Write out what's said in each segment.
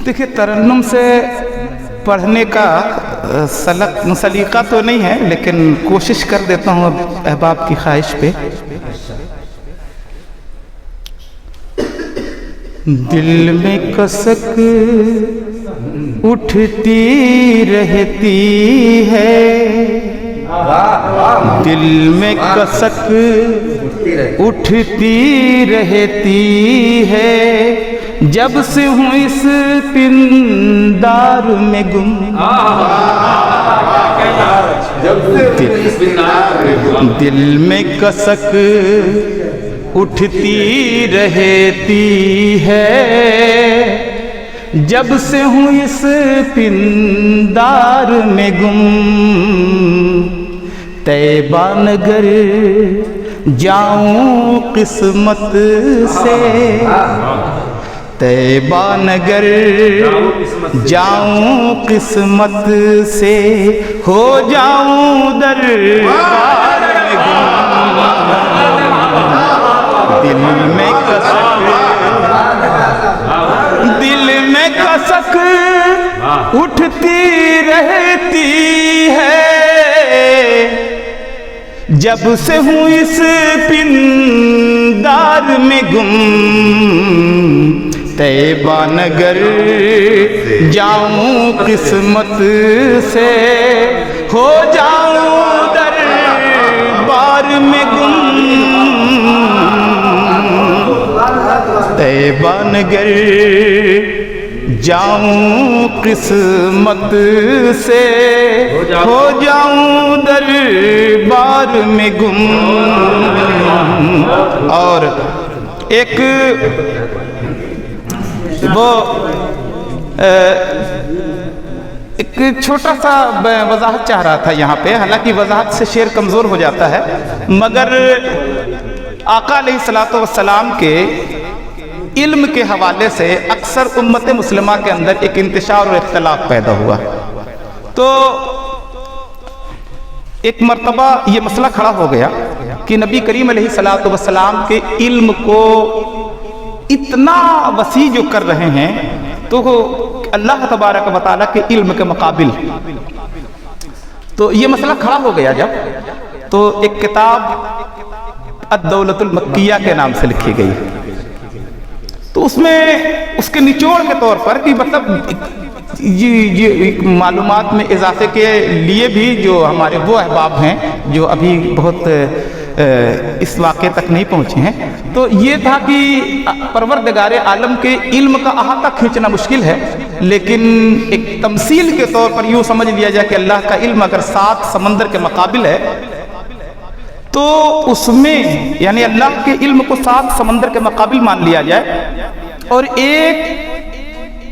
देखिए, तरन्नुम से पढ़ने का सलीका तो नहीं है, लेकिन कोशिश कर देता हूँ अहबाब की ख्वाहिश पे। दिल में कसक उठती रहती है, दिल में कसक उठती रहती है, जब से हूँ इस पिंडार में गुम। दिल में कसक उठती रहती है, जब से हूँ इस पिंडार में गुम। तैबा नगर जाऊं किस्मत से, तैबा नगर जाऊं किस्मत से, हो जाऊं दरबार में गुम। दिल में कसक उठती रहती है, जब से हूँ इस पिंडार में गुम। तैबा नगर जाऊं किस्मत से, हो जाऊं दरबार में गुम। तैबा नगर जाऊं किस्मत से, हो जाऊं दरबार में गुम। और एक वो एक छोटा सा वजाहत चाह रहा था यहाँ पे, हालांकि वजाहत से शेर कमज़ोर हो जाता है, मगर आका अलैहिस्सलातु वस्सलाम के इल्म के हवाले से अक्सर उम्मत मुस्लिमा के अंदर एक इंतशार और इख्तिलाफ पैदा हुआ। तो एक मर्तबा ये मसला खड़ा हो गया कि नबी करीम अलैहिस्सलातु वस्सलाम के इल्म को इतना वसी जो कर रहे हैं, तो अल्लाह तबारक व तआला के इल्म के मुकाबिल। तो ये मसला खड़ा हो गया जब, तो एक किताब अद-दौलतुल मक्किया के नाम से लिखी गई। तो उसमें उसके निचोड़ के तौर पर कि मतलब ये मालूमात में इजाफे के लिए भी जो हमारे वो अहबाब हैं जो अभी बहुत इस वाक़े तक नहीं पहुँचे हैं, तो ये था कि परवरदिगार आलम के इल्म का अहाता खींचना मुश्किल है, लेकिन एक तमसील के तौर पर यूँ समझ लिया जाए कि अल्लाह का इल्म अगर 7 समंदर के मुकाबिल है, तो उसमें यानी अल्लाह के इल्म को 7 समंदर के मुकाबिल मान लिया जाए, और एक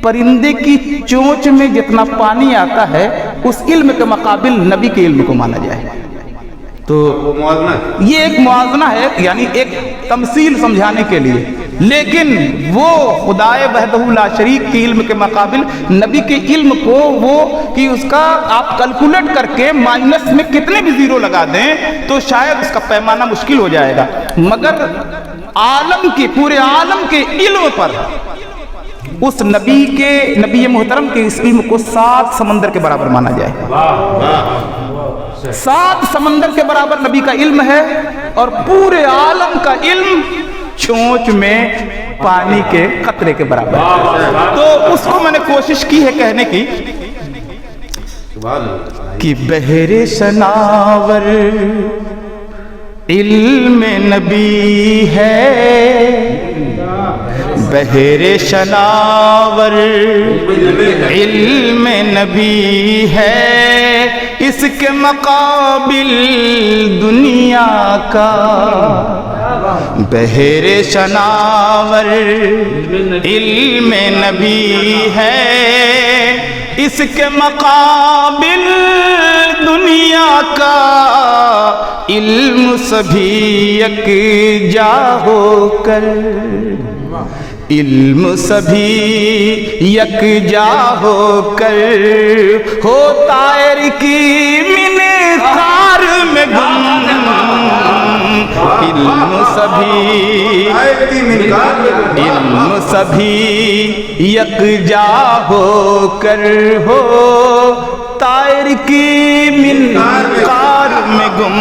परिंदे की चोंच में जितना पानी आता है उस इल्म के मुकाबिल नबी के इल्म को माना जाए। तो ये एक मुआवजना है, यानी एक तमसील समझाने के लिए, लेकिन वो खुदाए वहदहू ला शरीक के इल्म के मुकाबिल नबी के इल्म को वो कि उसका आप कैलकुलेट करके माइनस में कितने भी जीरो लगा दें तो शायद उसका पैमाना मुश्किल हो जाएगा, मगर आलम के पूरे आलम के इल्म पर उस नबी मोहतरम के इस इल्म को 7 समंदर के बराबर माना जाए। 7 समंदर के बराबर नबी का इल्म है, और पूरे आलम का इल्म चोंच में पानी के कतरे के बराबर। तो उसको मैंने कोशिश की है कहने की कि बहरे शनावर इल्म नबी है, बहरे शनावर इल्म नबी है, इसके मुकाबिल दुनिया का। बहरे शनावर इल्म नबी है, इसके मुकाबिल दुनिया का। इल्म सभी यकजा होकर, इल्म सभी यकजा होकर, होता है की मिनकार में गुम। علم سبھی یکجا ہو کر ہو طائر کی منقار میں گم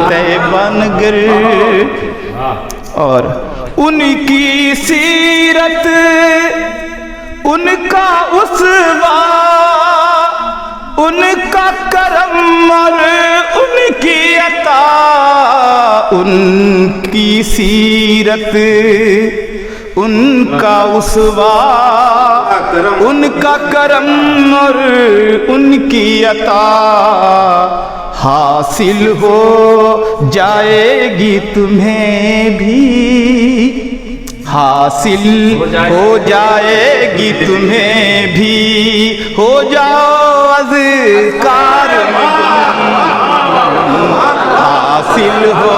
طیبہ نگر، اور ان کی سیرت ان کا اسوہ ان کا کرم اور ان کی عطا، ان کی سیرت ان کا اسوہ ان کا کرم اور ان کی عطا حاصل ہو جائے گی تمہیں بھی، حاصل ہو جائے گی تمہیں بھی، ہو جاؤ اذکار میں حاصل ہو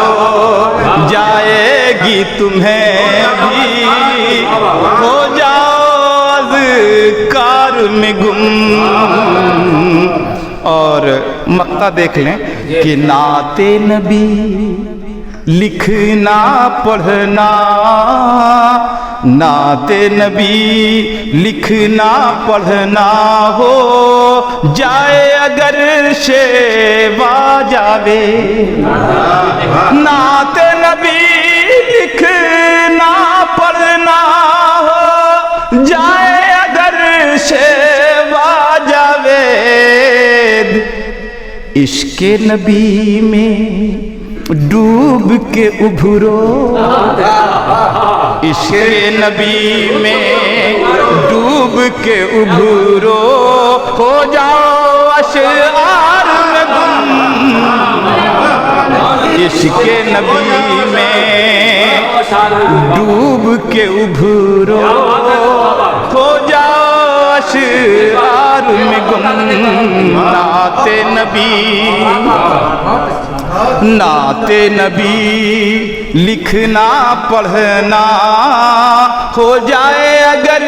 جائے گی تمہیں بھی، ہو جاؤ اذکار میں گم۔ اور مقطع دیکھ لیں کہ نعت نبی لکھنا پڑھنا، نعت نبی لکھنا پڑھنا ہو جائے اگر شیوا جاوے، نعت نبی لکھنا پڑھنا ہو جائے اگر شیوا جاوید، عشق نبی میں ڈوب کے ابھرو، عشق نبی میں ڈوب کے ابھرو، ہو جاؤ اشعار میں گم، عشق نبی میں ڈوب کے ابھرو، ہو جاؤ اشعار میں گم۔ نعت نبی نعت نبی لکھنا پڑھنا ہو جائے اگر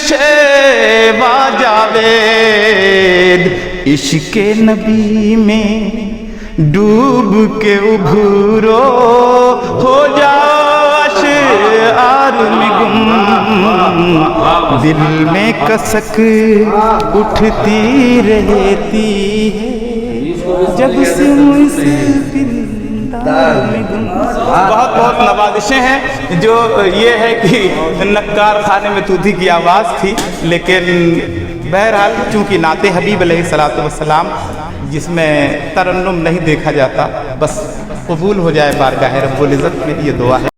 شیوا جاوید، عشق نبی میں ڈوب کے ابھرو، ہو جاؤ اشعار میں گم، دل میں کسک اٹھتی رہتی ہے جب سے بہت بہت نوازشیں ہیں، جو یہ ہے کہ نکار خانے میں طوطی کی آواز تھی، لیکن بہرحال چونکہ نعت حبیب علیہ الصلوۃ والسلام جس میں ترنم نہیں دیکھا جاتا، بس قبول ہو جائے بارگاہ رب العزت میں، یہ دعا ہے۔